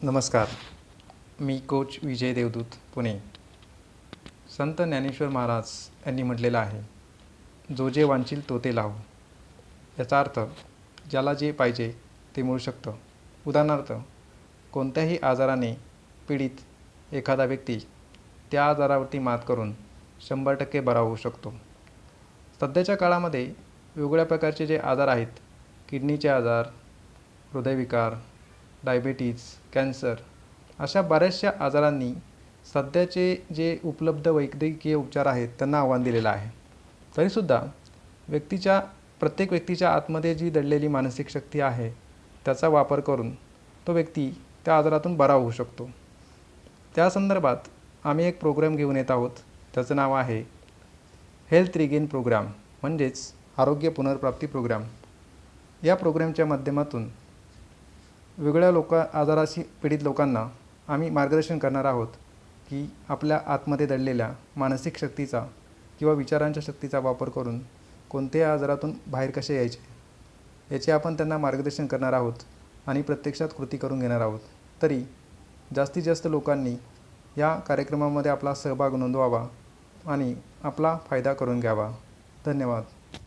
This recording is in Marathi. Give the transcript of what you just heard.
नमस्कार. मी कोच विजय देवदूत, पुणे. संत ज्ञानेश्वर महाराज यांनी म्हटलेलं आहे, जो जे वांछील तो ते लाभो. याचा अर्थ ज्याला जे पाहिजे ते मिळू शकतं. उदाहरणार्थ, कोणत्याही आजाराने पीडित एखादा व्यक्ती त्या आजारावरती मात करून 100% बरा होऊ शकतो. सध्याच्या काळामध्ये वेगवेगळ्या प्रकारचे जे आजार आहेत, किडनीचे आजार, हृदयविकार, डायबेटीज, कॅन्सर, अशा बऱ्याचशा आजारांनी सध्याचे जे उपलब्ध वैद्यकीय उपचार आहेत त्यांना आव्हान दिलेलं आहे. तरीसुद्धा प्रत्येक व्यक्तीच्या आतमध्ये जी दडलेली मानसिक शक्ती आहे त्याचा वापर करून तो व्यक्ती त्या आजारातून बरा होऊ शकतो. त्या संदर्भात आम्ही एक प्रोग्राम घेऊन येत आहोत. त्याचं नाव आहे हेल्थ रिगेन प्रोग्राम, म्हणजेच आरोग्य पुनर्प्राप्ती प्रोग्राम. या प्रोग्रामच्या माध्यमातून वेगवेगळ्या आजाराशी पीडित लोकांना आम्ही मार्गदर्शन करणार आहोत की आपल्या आतमध्ये दडलेल्या मानसिक शक्तीचा किंवा विचारांच्या शक्तीचा वापर करून कोणत्याही आजारातून बाहेर कसे यायचे याचे आपण त्यांना मार्गदर्शन करणार आहोत आणि प्रत्यक्षात कृती करून घेणार आहोत. तरी जास्तीत जास्त लोकांनी या कार्यक्रमामध्ये आपला सहभाग नोंदवावा आणि आपला फायदा करून घ्यावा. धन्यवाद.